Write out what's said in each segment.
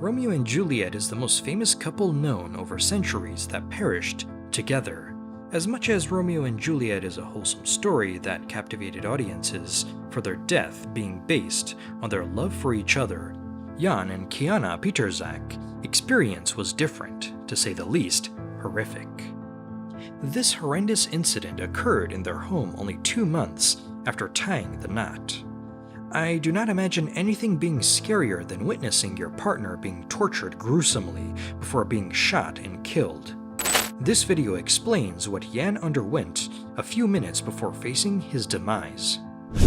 Romeo and Juliet is the most famous couple known over centuries that perished together. As much as Romeo and Juliet is a wholesome story that captivated audiences for their death being based on their love for each other, Jan and Quiana Pietrzak experience was different, to say the least, horrific. This horrendous incident occurred in their home only 2 months after tying the knot. I do not imagine anything being scarier than witnessing your partner being tortured gruesomely before being shot and killed. This video explains what Jan underwent a few minutes before facing his demise.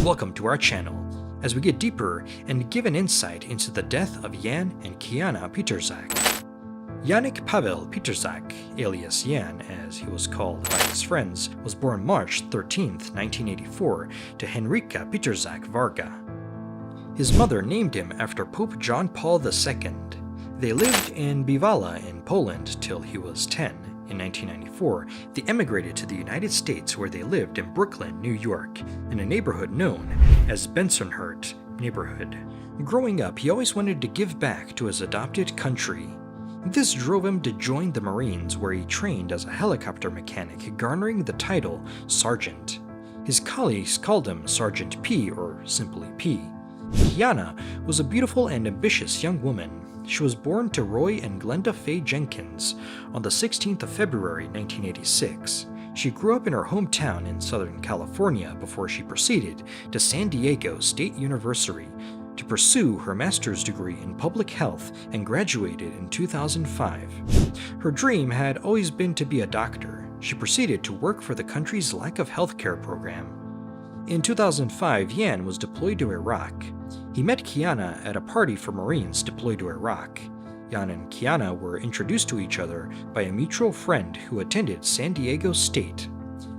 Welcome to our channel, as we get deeper and give an insight into the death of Jan and Quiana Pietrzak. Janek Pavel Pietrzak, alias Jan as he was called by his friends, was born March 13, 1984 to Henryka Pietrzak Varga. His mother named him after Pope John Paul II. They lived in Bywala in Poland till he was 10. In 1994, they emigrated to the United States where they lived in Brooklyn, New York, in a neighborhood known as Bensonhurst neighborhood. Growing up, he always wanted to give back to his adopted country. This drove him to join the Marines, where he trained as a helicopter mechanic, garnering the title Sergeant. His colleagues called him Sergeant P or simply P. Quiana was a beautiful and ambitious young woman. She was born to Roy and Glenda Faye Jenkins on the 16th of February 1986. She grew up in her hometown in Southern California before she proceeded to San Diego State University to pursue her master's degree in public health and graduated in 2005. Her dream had always been to be a doctor. She proceeded to work for the country's lack of healthcare program. In 2005, Jan was deployed to Iraq. He met Quiana at a party for Marines deployed to Iraq. Jan and Quiana were introduced to each other by a mutual friend who attended San Diego State.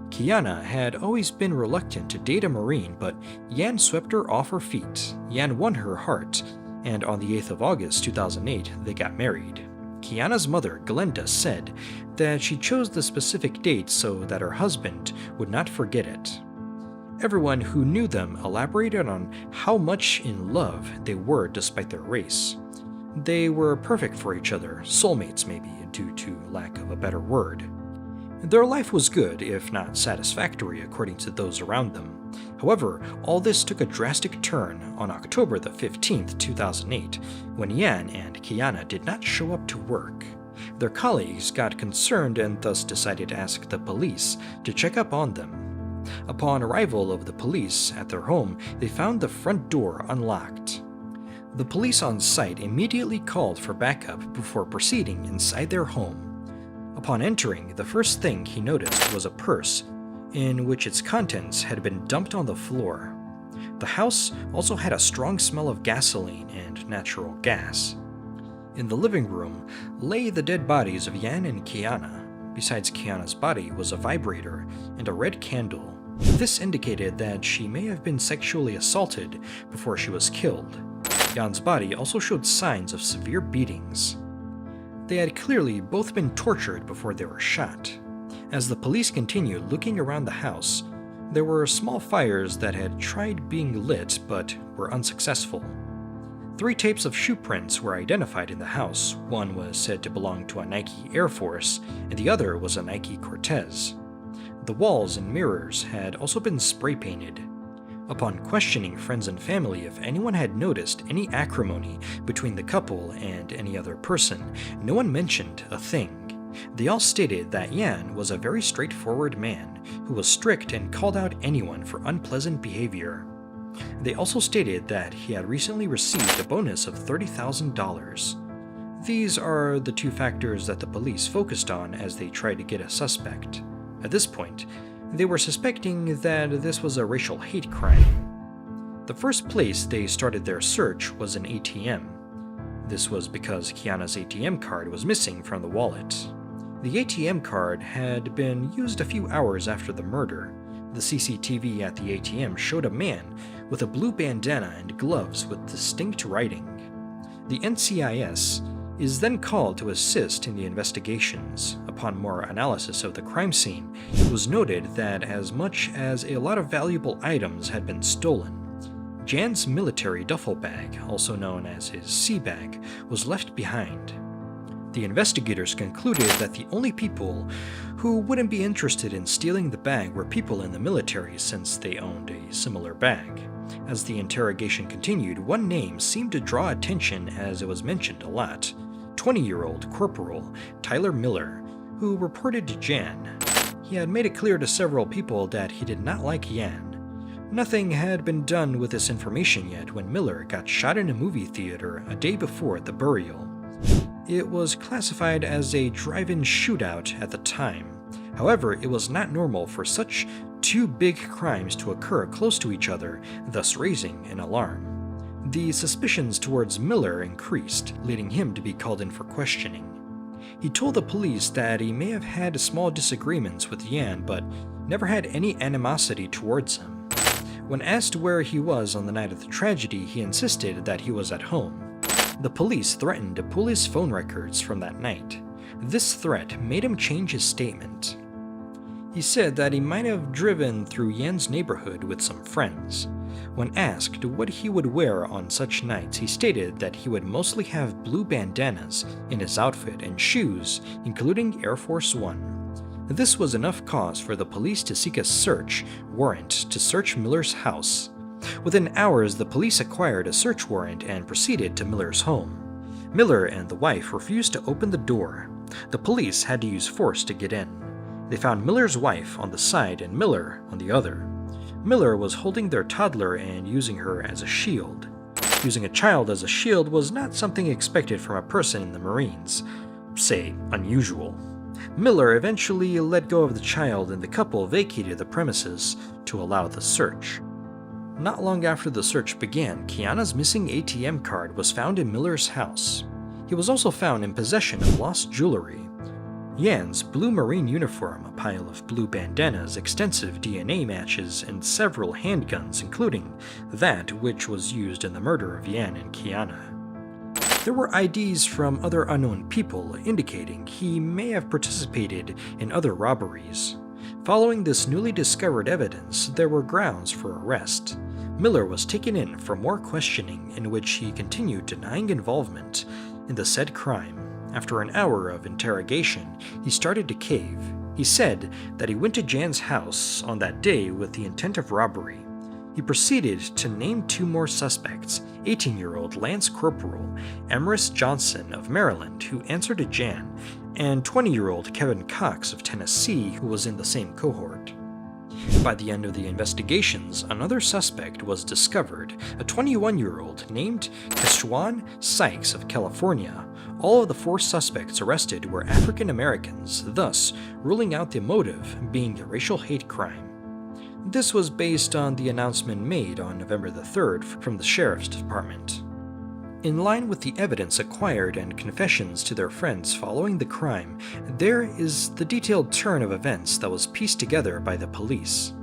Quiana had always been reluctant to date a Marine, but Jan swept her off her feet. Jan won her heart, and on the 8th of August 2008, they got married. Quiana's mother, Glenda, said that she chose the specific date so that her husband would not forget it. Everyone who knew them elaborated on how much in love they were despite their race. They were perfect for each other, soulmates maybe, due to lack of a better word. Their life was good, if not satisfactory, according to those around them. However, all this took a drastic turn on October the 15th, 2008, when Jan and Quiana did not show up to work. Their colleagues got concerned and thus decided to ask the police to check up on them. Upon arrival of the police at their home, they found the front door unlocked. The police on site immediately called for backup before proceeding inside their home. Upon entering, the first thing he noticed was a purse, in which its contents had been dumped on the floor. The house also had a strong smell of gasoline and natural gas. In the living room lay the dead bodies of Jan and Quiana. Besides Quiana's body was a vibrator and a red candle. This indicated that she may have been sexually assaulted before she was killed. Jan's body also showed signs of severe beatings. They had clearly both been tortured before they were shot. As the police continued looking around the house, there were small fires that had tried being lit but were unsuccessful. 3 tapes of shoe prints were identified in the house. One was said to belong to a Nike Air Force, and the other was a Nike Cortez. The walls and mirrors had also been spray painted. Upon questioning friends and family if anyone had noticed any acrimony between the couple and any other person, no one mentioned a thing. They all stated that Jan was a very straightforward man who was strict and called out anyone for unpleasant behavior. They also stated that he had recently received a bonus of $30,000. These are the 2 factors that the police focused on as they tried to get a suspect. At this point, they were suspecting that this was a racial hate crime. The first place they started their search was an ATM. This was because Quiana's ATM card was missing from the wallet. The ATM card had been used a few hours after the murder. The CCTV at the ATM showed a man with a blue bandana and gloves with distinct writing. The NCIS is then called to assist in the investigations. Upon more analysis of the crime scene, it was noted that as much as a lot of valuable items had been stolen, Jan's military duffel bag, also known as his sea bag, was left behind. The investigators concluded that the only people who wouldn't be interested in stealing the bag were people in the military, since they owned a similar bag. As the interrogation continued, one name seemed to draw attention as it was mentioned a lot: 20-year-old Corporal Tyler Miller, who reported to Jan. He had made it clear to several people that he did not like Jan. Nothing had been done with this information yet when Miller got shot in a movie theater a day before the burial. It was classified as a drive-in shootout at the time. However, it was not normal for such two big crimes to occur close to each other, thus raising an alarm. The suspicions towards Miller increased, leading him to be called in for questioning. He told the police that he may have had small disagreements with Jan, but never had any animosity towards him. When asked where he was on the night of the tragedy, he insisted that he was at home. The police threatened to pull his phone records from that night. This threat made him change his statement. He said that he might have driven through Jan's neighborhood with some friends. When asked what he would wear on such nights, he stated that he would mostly have blue bandanas in his outfit and shoes, including Air Force One. This was enough cause for the police to seek a search warrant to search Miller's house. Within hours, the police acquired a search warrant and proceeded to Miller's home. Miller and the wife refused to open the door. The police had to use force to get in. They found Miller's wife on the side and Miller on the other. Miller was holding their toddler and using her as a shield. Using a child as a shield was not something expected from a person in the Marines. Say, unusual. Miller eventually let go of the child and the couple vacated the premises to allow the search. Not long after the search began, Quiana's missing ATM card was found in Miller's house. He was also found in possession of lost jewelry. Jan's blue Marine uniform, a pile of blue bandanas, extensive DNA matches, and several handguns, including that which was used in the murder of Jan and Quiana. There were IDs from other unknown people indicating he may have participated in other robberies. Following this newly discovered evidence, there were grounds for arrest. Miller was taken in for more questioning, in which he continued denying involvement in the said crime. After an hour of interrogation, he started to cave. He said that he went to Jan's house on that day with the intent of robbery. He proceeded to name two more suspects, 18-year-old Lance Corporal Emerus Johnson of Maryland, who answered to Jan, and 20-year-old Kevin Cox of Tennessee, who was in the same cohort. By the end of the investigations, another suspect was discovered, a 21-year-old named Keshawn Sykes of California. All of the four suspects arrested were African Americans, thus ruling out the motive being a racial hate crime. This was based on the announcement made on November the 3rd from the Sheriff's Department. In line with the evidence acquired and confessions to their friends following the crime, there is the detailed turn of events that was pieced together by the police.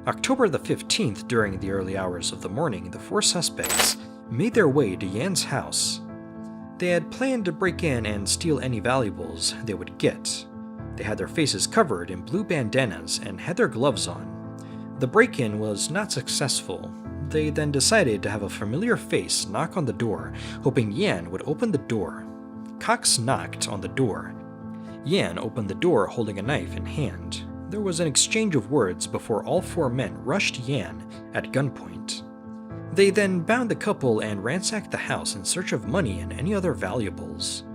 October the 15th, during the early hours of the morning, the four suspects made their way to Jan's house. They had planned to break in and steal any valuables they would get. They had their faces covered in blue bandanas and had their gloves on. The break-in was not successful. They then decided to have a familiar face knock on the door, hoping Jan would open the door. Cox knocked on the door. Jan opened the door holding a knife in hand. There was an exchange of words before all four men rushed Jan at gunpoint. They then bound the couple and ransacked the house in search of money and any other valuables.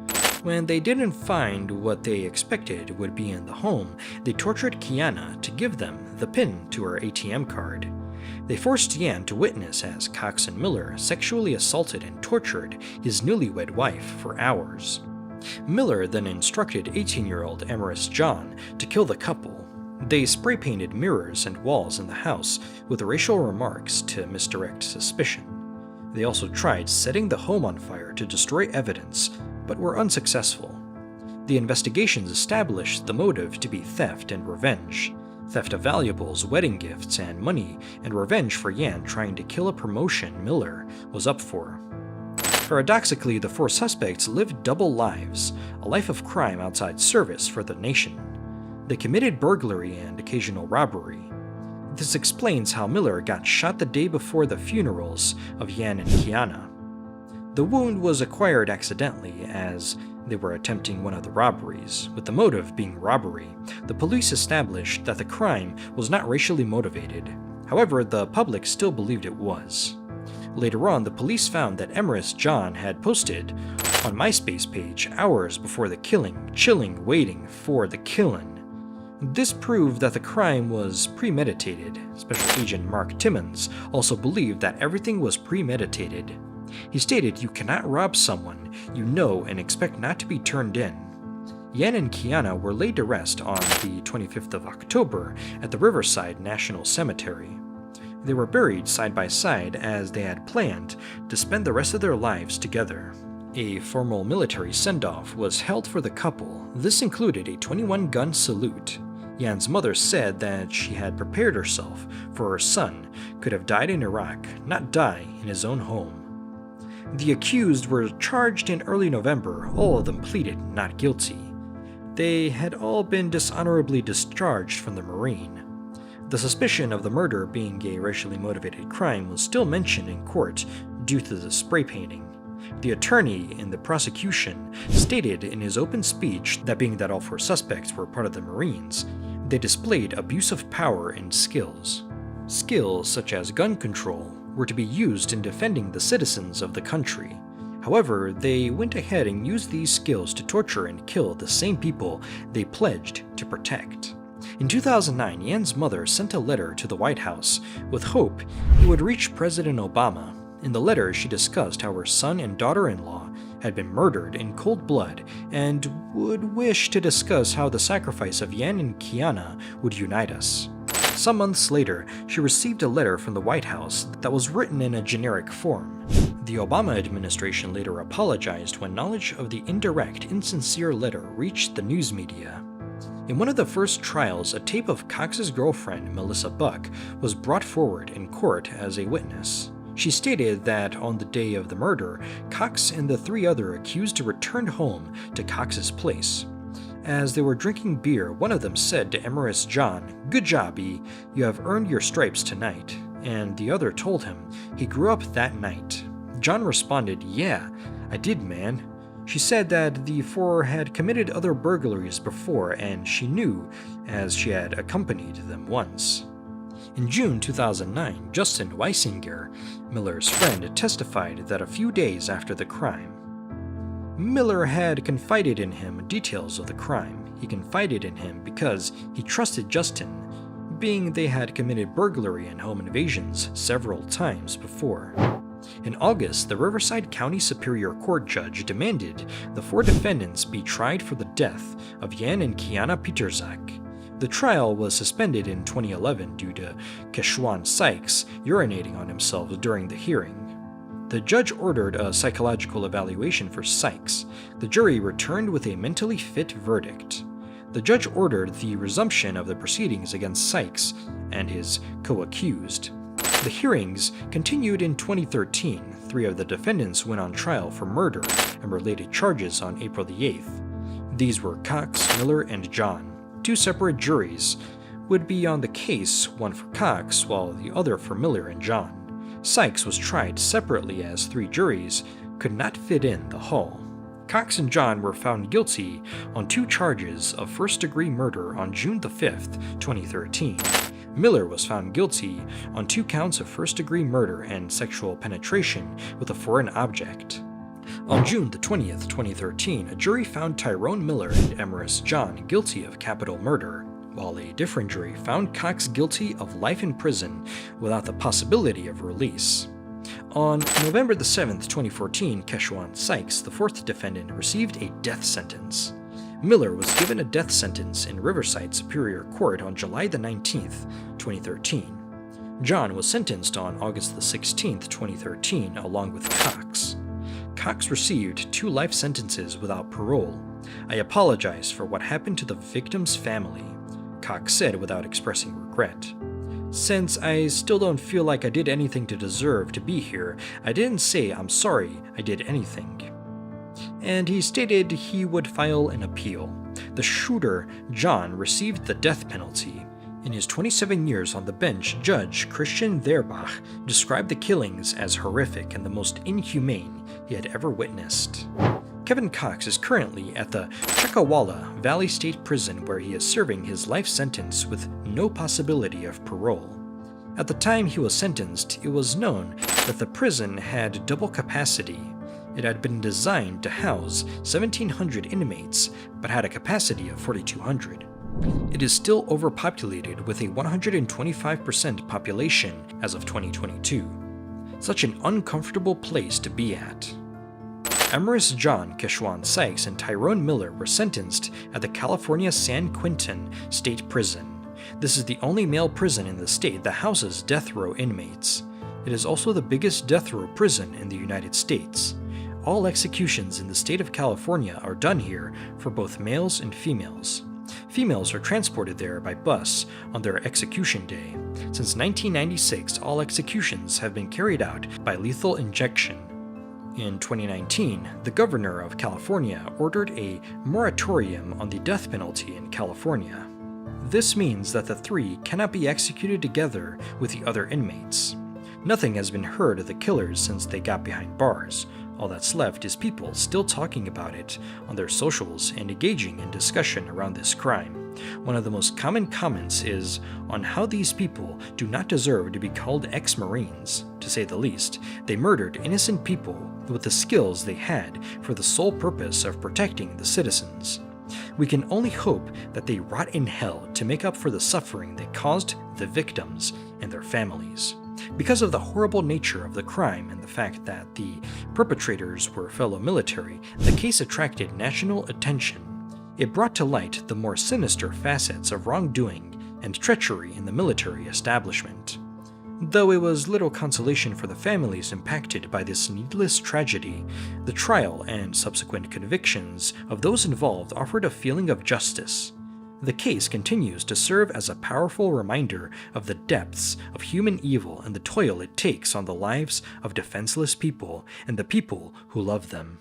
When they didn't find what they expected would be in the home, they tortured Quiana to give them the PIN to her ATM card. They forced Jan to witness as Cox and Miller sexually assaulted and tortured his newlywed wife for hours. Miller then instructed 18-year-old Emerus John to kill the couple. They spray-painted mirrors and walls in the house with racial remarks to misdirect suspicion. They also tried setting the home on fire to destroy evidence, but were unsuccessful. The investigations established the motive to be theft and revenge. Theft of valuables, wedding gifts, and money, and revenge for Jan trying to kill a promotion Miller was up for. Paradoxically, the four suspects lived double lives, a life of crime outside service for the nation. They committed burglary and occasional robbery. This explains how Miller got shot the day before the funerals of Jan and Quiana. The wound was acquired accidentally as they were attempting one of the robberies, with the motive being robbery. The police established that the crime was not racially motivated. However, the public still believed it was. Later on, the police found that Emerus John had posted on MySpace page hours before the killing, chilling, waiting for the killin'. This proved that the crime was premeditated. Special Agent Mark Timmons also believed that everything was premeditated. He stated, "You cannot rob someone you know and expect not to be turned in." Jan and Quiana were laid to rest on the 25th of October at the Riverside National Cemetery. They were buried side by side as they had planned to spend the rest of their lives together. A formal military send-off was held for the couple. This included a 21-gun salute. Jan's mother said that she had prepared herself for her son could have died in Iraq, not die in his own home. The accused were charged in early November. All of them pleaded not guilty. They had all been dishonorably discharged from the Marine. The suspicion of the murder being a racially motivated crime was still mentioned in court due to the spray painting. The attorney in the prosecution stated in his open speech that being that all four suspects were part of the Marines, they displayed abuse of power and skills. Skills such as gun control were to be used in defending the citizens of the country. However, they went ahead and used these skills to torture and kill the same people they pledged to protect. In 2009, Jan's mother sent a letter to the White House with hope it would reach President Obama. In the letter, she discussed how her son and daughter-in-law had been murdered in cold blood and would wish to discuss how the sacrifice of Jan and Quiana would unite us. Some months later, she received a letter from the White House that was written in a generic form. The Obama administration later apologized when knowledge of the indirect, insincere letter reached the news media. In one of the first trials, a tape of Cox's girlfriend, Melissa Buck, was brought forward in court as a witness. She stated that on the day of the murder, Cox and the three other accused returned home to Cox's place. As they were drinking beer, one of them said to Emerus John, "Good job, E. You have earned your stripes tonight." And the other told him he grew up that night. John responded, "Yeah, I did, man." She said that the four had committed other burglaries before and she knew as she had accompanied them once. In June 2009, Justin Weisinger, Miller's friend, testified that a few days after the crime, Miller had confided in him details of the crime. He confided in him because he trusted Justin, being they had committed burglary and home invasions several times before. In August, the Riverside County Superior Court judge demanded the four defendants be tried for the death of Jan and Quiana Pietrzak. The trial was suspended in 2011 due to Keshawn Sykes urinating on himself during the hearing. The judge ordered a psychological evaluation for Sykes. The jury returned with a mentally fit verdict. The judge ordered the resumption of the proceedings against Sykes and his co-accused. The hearings continued in 2013. Three of the defendants went on trial for murder and related charges on April the 8th. These were Cox, Miller, and John. Two separate juries would be on the case, one for Cox while the other for Miller and John. Sykes was tried separately as three juries could not fit in the hall. Cox and John were found guilty on two charges of first-degree murder on June the 5th, 2013. Miller was found guilty on 2 counts of first-degree murder and sexual penetration with a foreign object. On June the 20th, 2013, a jury found Tyrone Miller and Emerus John guilty of capital murder, while a different jury found Cox guilty of life in prison without the possibility of release. On November the 7th, 2014, Keshawn Sykes, the fourth defendant, received a death sentence. Miller was given a death sentence in Riverside Superior Court on July the 19th, 2013. John was sentenced on August the 16th, 2013, along with Cox. Cox received 2 life sentences without parole. "I apologize for what happened to the victim's family," Cox said without expressing regret. "Since I still don't feel like I did anything to deserve to be here, I didn't say I'm sorry I did anything." And he stated he would file an appeal. The shooter, John, received the death penalty. In his 27 years on the bench, Judge Christian Therbach described the killings as horrific and the most inhumane he had ever witnessed. Kevin Cox is currently at the Chakawalla Valley State Prison, where he is serving his life sentence with no possibility of parole. At the time he was sentenced, it was known that the prison had double capacity. It had been designed to house 1,700 inmates, but had a capacity of 4,200. It is still overpopulated with a 125% population as of 2022. Such an uncomfortable place to be at. Amaris John Keshwan Sykes and Tyrone Miller were sentenced at the California San Quentin State Prison. This is the only male prison in the state that houses death row inmates. It is also the biggest death row prison in the United States. All executions in the state of California are done here for both males and females. Females are transported there by bus on their execution day. Since 1996, all executions have been carried out by lethal injection. In 2019, the governor of California ordered a moratorium on the death penalty in California. This means that the three cannot be executed together with the other inmates. Nothing has been heard of the killers since they got behind bars. All that's left is people still talking about it on their socials and engaging in discussion around this crime. One of the most common comments is on how these people do not deserve to be called ex-Marines. To say the least, they murdered innocent people with the skills they had for the sole purpose of protecting the citizens. We can only hope that they rot in hell to make up for the suffering they caused the victims and their families. Because of the horrible nature of the crime and the fact that the perpetrators were fellow military, the case attracted national attention. It brought to light the more sinister facets of wrongdoing and treachery in the military establishment. Though it was little consolation for the families impacted by this needless tragedy, the trial and subsequent convictions of those involved offered a feeling of justice. The case continues to serve as a powerful reminder of the depths of human evil and the toll it takes on the lives of defenseless people and the people who love them.